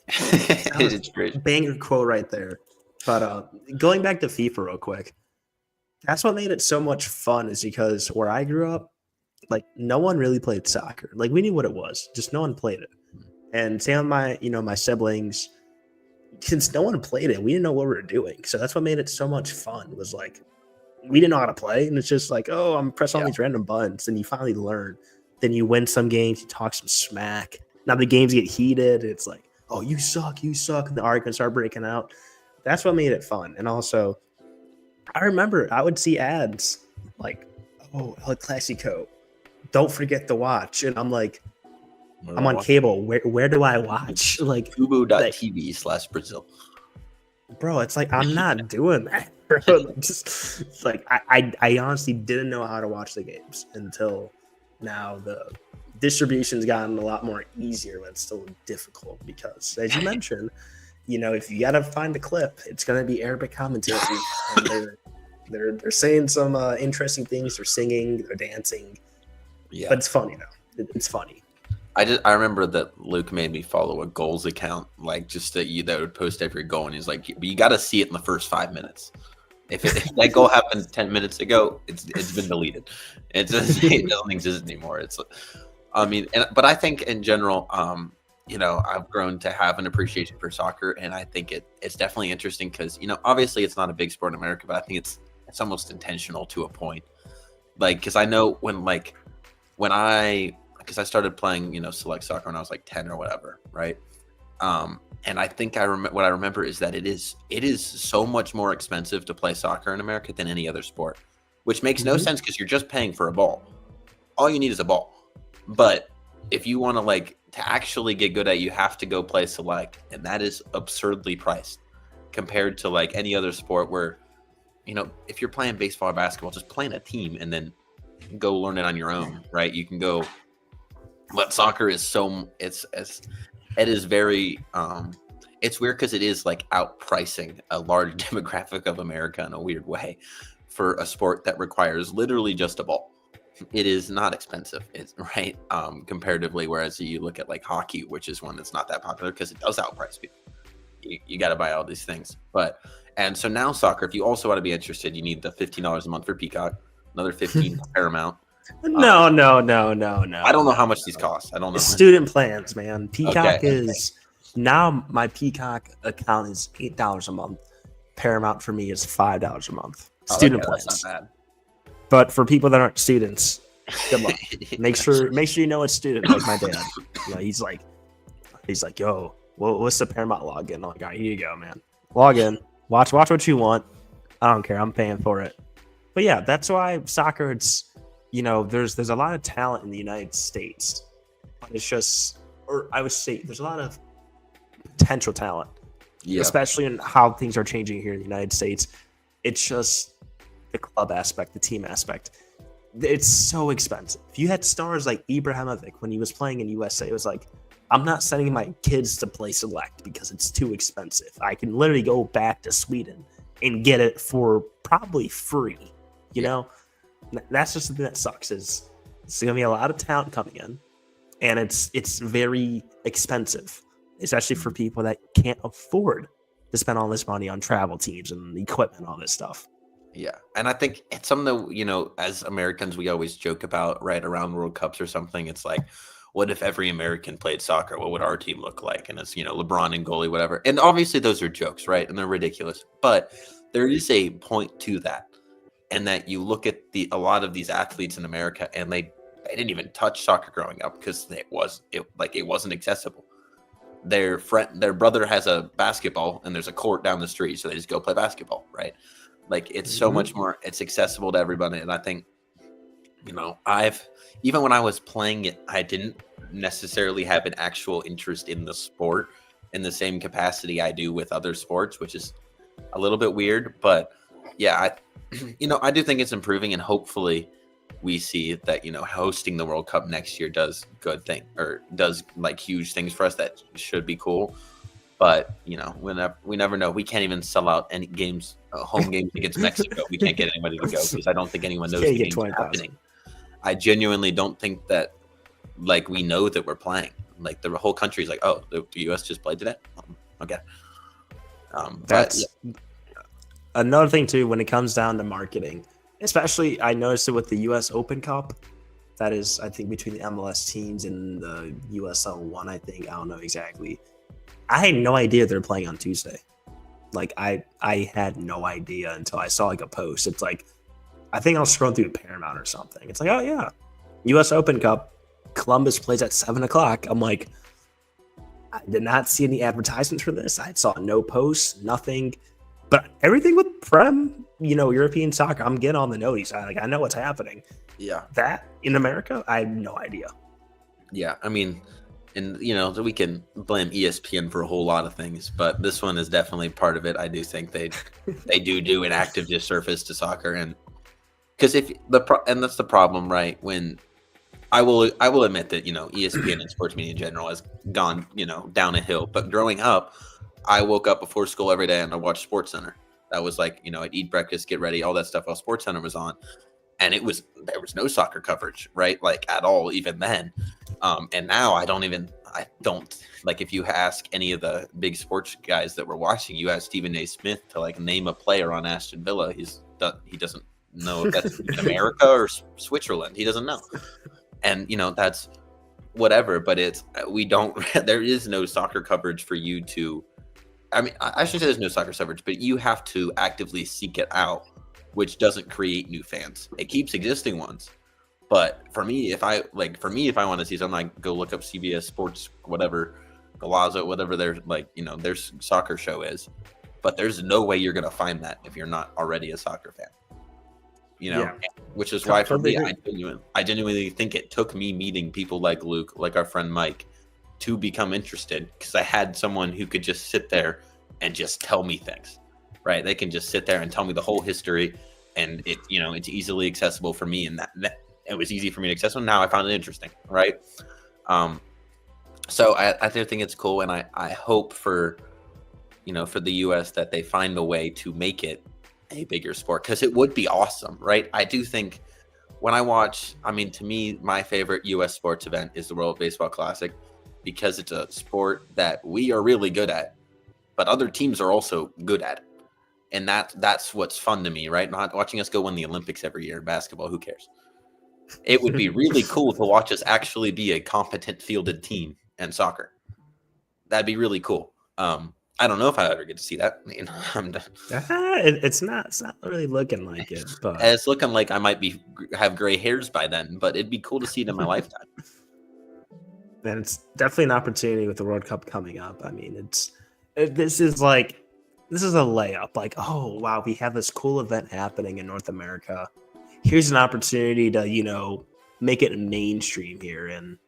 It's great. Banger quote right there. But going back to FIFA real quick, that's what made it so much fun is because where I grew up, like no one really played soccer. Like we knew what it was, just no one played it. And same with my siblings, since no one played it, we didn't know what we were doing. So that's what made it so much fun. Was like we didn't know how to play, and it's just like, oh, I'm pressing all these random buttons, and you finally learn. Then you win some games, you talk some smack. Now the games get heated. It's like, oh, you suck, and the arguments start breaking out. That's what made it fun. And also, I remember I would see ads like, oh, El Clasico, don't forget to watch. And I'm like, I'm on cable. Where do I watch? Like Fubo.tv/Brazil. Bro, it's like I'm not doing that. Bro. Just it's like I honestly didn't know how to watch the games until now. The distribution's gotten a lot more easier, but it's still difficult because, as you mentioned, if you gotta find a clip, it's gonna be Arabic commentary, and they're saying some interesting things. They're singing, they're dancing. Yeah, but it's funny though. It's funny. I remember that Luke made me follow a goals account, like just that would post every goal, and he's like, but you got to see it in the first 5 minutes. If that goal happened 10 minutes ago, it's been deleted. It doesn't exist anymore. But I think in general, I've grown to have an appreciation for soccer, and I think it's definitely interesting because obviously it's not a big sport in America, but I think it's almost intentional to a point. Like, because I know because I started playing, select soccer when I was like 10 or whatever, right? And I think what I remember is that it is so much more expensive to play soccer in America than any other sport, which makes no sense because you're just paying for a ball. All you need is a ball. But if you want to actually get good at it, you have to go play select, and that is absurdly priced compared to any other sport where, if you're playing baseball or basketball, just play in a team and then go learn it on your own, right? You can go. But soccer is it is very it's weird because it is outpricing a large demographic of America in a weird way for a sport that requires literally just a ball. It is not expensive, it's right, comparatively, whereas you look at hockey, which is one that's not that popular because it does outprice people. You got to buy all these things. And so now soccer, if you also want to be interested, you need the $15 a month for Peacock, another $15 for Paramount. No. I don't know how much these cost. I don't know. It's student plans, man. Peacock is now my Peacock account is $8 a month. Paramount for me is $5 a month. Student plans. That's not bad. But for people that aren't students, good luck. Make sure you know it's student. Like my dad, he's like, yo, what's the Paramount login? I'm like, all right, here you go, man. Log in, watch what you want. I don't care. I'm paying for it. But yeah, that's why soccer. It's there's a lot of talent in the United States. It's just, or I would say, there's a lot of potential talent, especially in how things are changing here in the United States. It's just the club aspect, the team aspect. It's so expensive. If you had stars like Ibrahimovic when he was playing in USA, it was like, I'm not sending my kids to play select because it's too expensive. I can literally go back to Sweden and get it for probably free, That's just the thing that sucks is it's going to be a lot of talent coming in, and it's very expensive, especially for people that can't afford to spend all this money on travel teams and equipment and all this stuff. Yeah, and I think it's something that, as Americans, we always joke about right around World Cups or something. It's like, what if every American played soccer? What would our team look like? And it's, LeBron and goalie, whatever. And obviously those are jokes, right? And they're ridiculous. But there is a point to that. And that you look at a lot of these athletes in America, and they didn't even touch soccer growing up because it wasn't accessible. Their brother has a basketball, and there's a court down the street, so they just go play basketball, right? It's so much more. It's accessible to everybody, and I think, even when I was playing it, I didn't necessarily have an actual interest in the sport in the same capacity I do with other sports, which is a little bit weird, but yeah, I do think it's improving, and hopefully we see that, hosting the World Cup next year does good thing or does huge things for us that should be cool. But we never know. We can't even sell out any games, home games against Mexico. We can't get anybody to go because I don't think anyone knows the Can't get game's 20,000. happening. I genuinely don't think that we know that we're playing. Like the whole country's like, oh, the U.S. just played today. Okay. That's another thing too when it comes down to marketing. Especially, I noticed it with the U.S. Open Cup. That is, I think, between the MLS teams and the USL One. I think I don't know exactly. I had no idea they're playing on Tuesday. Like I had no idea until I saw like a post. It's like I think I was scrolling through Paramount or something. It's like, oh yeah, U.S. Open Cup. Columbus plays at 7:00. I'm like, I did not see any advertisements for this. I saw no posts, nothing. But everything with Prem, European soccer, I'm getting on the notice. I know what's happening. Yeah. That in America, I have no idea. Yeah, I mean, and we can blame ESPN for a whole lot of things, but this one is definitely part of it. I do think they do an active disservice to soccer, and because and that's the problem, right? When I will admit that ESPN and sports media in general has gone down a hill, but growing up, I woke up before school every day and I watched SportsCenter. That was like I'd eat breakfast, get ready, all that stuff while SportsCenter was on. And there was no soccer coverage, right? Like at all, even then. And now I don't like if you ask any of the big sports guys that were watching, you ask Stephen A. Smith to like name a player on Aston Villa. He doesn't know if that's in America or Switzerland. He doesn't know. And that's whatever, but there is no soccer coverage for you to, I mean, I should say there's no soccer coverage, but you have to actively seek it out, which doesn't create new fans. It keeps existing ones. But for me, if I want to see something, I go look up CBS Sports, whatever, Golazo, whatever their their soccer show is. But there's no way you're gonna find that if you're not already a soccer fan. Which is why for me, I genuinely think it took me meeting people like Luke, like our friend Mike, to become interested, because I had someone who could just sit there and just tell me things. Right? They can just sit there and tell me the whole history, and it's easily accessible for me, and that it was easy for me to access. Now I found it interesting, right? So I do think it's cool, and I hope for for the U.S. that they find a way to make it a bigger sport, because it would be awesome, right? I do think when I watch, to me, my favorite U.S. sports event is the World Baseball Classic, because it's a sport that we are really good at, but other teams are also good at it. And that's what's fun to me, right? Not watching us go win the Olympics every year in basketball. Who cares? It would be really cool to watch us actually be a competent fielded team in soccer. That'd be really cool. I don't know if I ever get to see that. I'm done. It's not really looking like it, but it's looking like I might have gray hairs by then. But it'd be cool to see it in my lifetime. And it's definitely an opportunity with the World Cup coming up. I mean, this is a layup. Like, oh wow, we have this cool event happening in North America. Here's an opportunity to make it mainstream here, and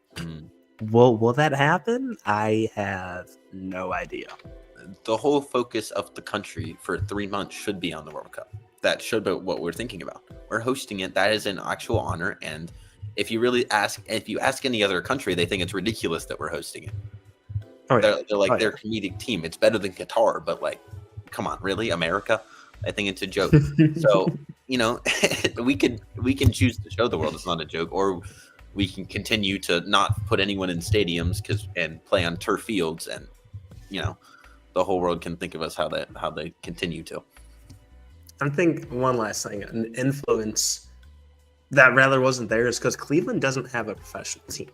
will that happen? I have no idea. The whole focus of the country for 3 months should be on the World Cup. That should be what we're thinking about. We're hosting it. That is an actual honor. And if you ask any other country, they think it's ridiculous that we're hosting it. They're like their comedic team. It's better than Qatar, but like, come on, really, America? I think it's a joke. So we can choose to show the world it's not a joke, or we can continue to not put anyone in stadiums and play on turf fields, and the whole world can think of us how they continue to. I think one last thing, an influence that rather wasn't there is because Cleveland doesn't have a professional team.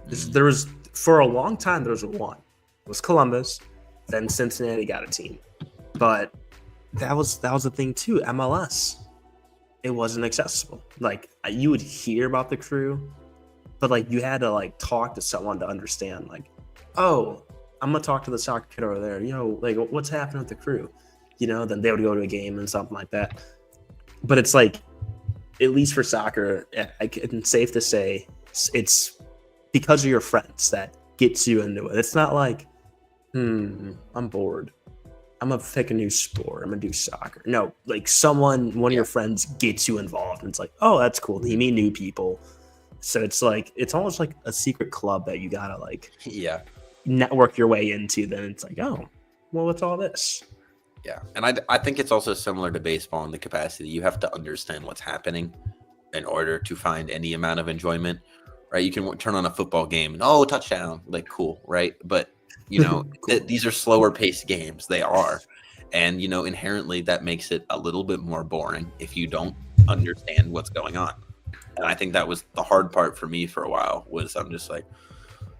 There was, for a long time, there was one. It was Columbus, then Cincinnati got a team. But that was the thing too. MLS, it wasn't accessible. Like, you would hear about the Crew, but like you had to like talk to someone to understand. Like, oh, I'm gonna talk to the soccer kid over there. Like what's happening with the Crew? Then they would go to a game and something like that. But it's like, at least for soccer, it's safe to say it's because of your friends that gets you into it. It's not like, I'm bored, I'm gonna pick a new sport, I'm gonna do soccer. No, like one of your friends gets you involved, and it's like, oh, that's cool. You meet new people. So it's like, it's almost like a secret club that you gotta like. Yeah. network your way into, then it's like, oh, well, what's all this? Yeah, and I think it's also similar to baseball in the capacity you have to understand what's happening in order to find any amount of enjoyment, right? You can turn on a football game and touchdown, like cool, right? But Cool. these are slower paced games. They are, and inherently that makes it a little bit more boring if you don't understand what's going on. And I think that was the hard part for me for a while. Was I'm just like,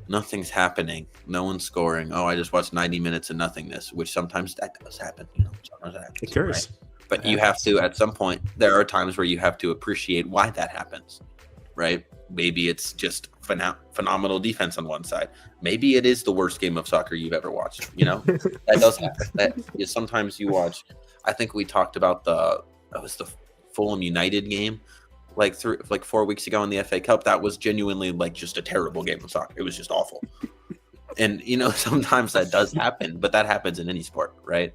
nothing's happening. No one's scoring. Oh, I just watched 90 minutes of nothingness, which sometimes that does happen. Sometimes that happens, It occurs. right? But you have to, at some point, there are times where you have to appreciate why that happens, right? Maybe it's just phenomenal defense on one side. Maybe it is the worst game of soccer you've ever watched. That does happen. Sometimes you watch. I think we talked about the Fulham United game like 4 weeks ago in the FA Cup. That was genuinely like just a terrible game of soccer. It was just awful. And sometimes that does happen, but that happens in any sport, right?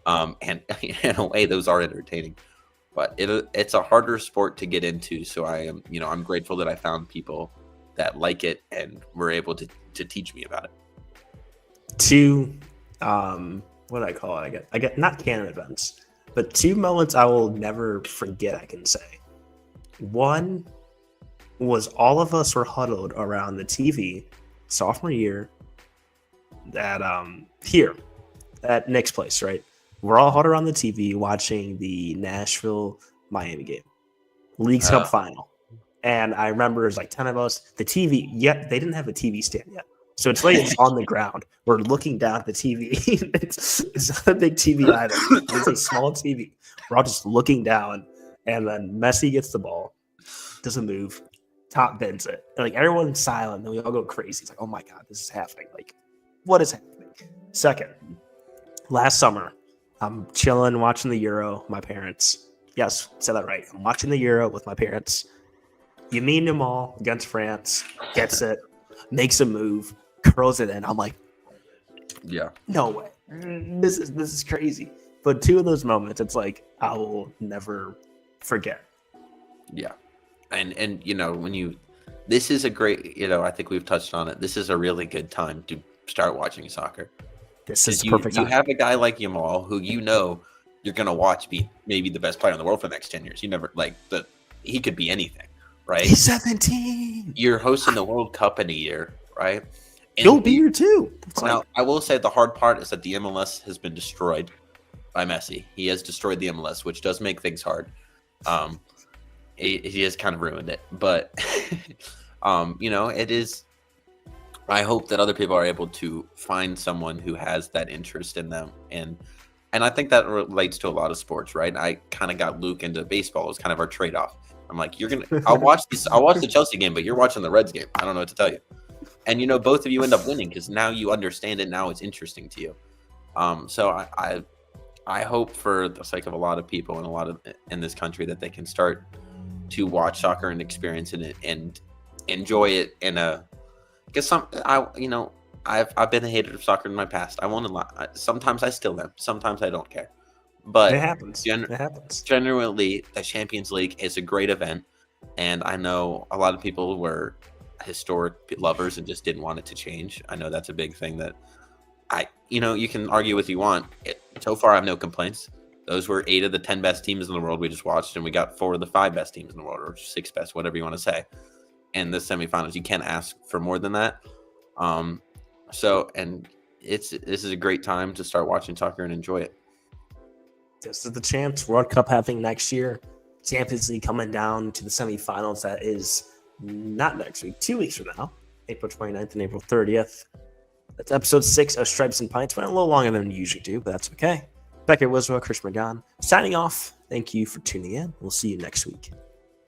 And in a way, those are entertaining, but it's a harder sport to get into. So I'm grateful that I found people that like it and were able to teach me about it. Two, what do I call it? I get not canon events, but two moments I will never forget. I can say one was all of us were huddled around the TV sophomore year at here at Nick's place, right? We're all huddled around the TV watching the Nashville Miami game, Leagues Cup final. And I remember there's like 10 of us. The TV, yet they didn't have a TV stand yet. So it's like it's on the ground. We're looking down at the TV. it's not a big TV either. It's a small TV. We're all just looking down. And then Messi gets the ball, doesn't move, top bends it. And like everyone's silent. And we all go crazy. It's like, oh my God, this is happening. Like, what is happening? Second, last summer, I'm chilling, watching the Euro. My parents. Yes, said that right. I'm watching the Euro with my parents. Yamin Yamal against France gets it, makes a move, curls it in. I'm like, yeah, no way. This is crazy. But two of those moments, it's like I will never forget. Yeah, and when this is a great. I think we've touched on it. This is a really good time to start watching soccer. This is the perfect time. You have a guy like Yamal who you're gonna watch be maybe the best player in the world for the next 10 years. You never he could be anything, right? He's 17. You're hosting the World Cup in a year, right? And he'll be here too. Now, I will say the hard part is that the MLS has been destroyed by Messi. He has destroyed the MLS, which does make things hard. He has kind of ruined it, but it is. I hope that other people are able to find someone who has that interest in them, and I think that relates to a lot of sports, right? I kind of got Luke into baseball. It was kind of our trade-off. I'm like, I'll watch the Chelsea game, but you're watching the Reds game. I don't know what to tell you. And both of you end up winning because now you understand it. Now it's interesting to you. So I hope for the sake of a lot of people and a lot of in this country that they can start to watch soccer and experience it and enjoy it in a. Because I've been a hater of soccer in my past. I won't lie. Sometimes I still am. Sometimes I don't care. But it happens. It happens. Generally, the Champions League is a great event, and I know a lot of people were historic lovers and just didn't want it to change. I know that's a big thing that you can argue with you want. So far, I have no complaints. Those were 8 of the 10 best teams in the world we just watched, and we got 4 of the 5 best teams in the world, or 6 best, whatever you want to say. And the semifinals, you can't ask for more than that. This is a great time to start watching soccer and enjoy it. This is the chance. World Cup happening next year. Champions League coming down to the semifinals. That is not next week, 2 weeks from now, April 29th and April 30th. That's episode 6 of Stripes and Pints. Went a little longer than we usually do, but that's okay. Becker Wiswell, Chris Morgan, signing off. Thank you for tuning in. We'll see you next week.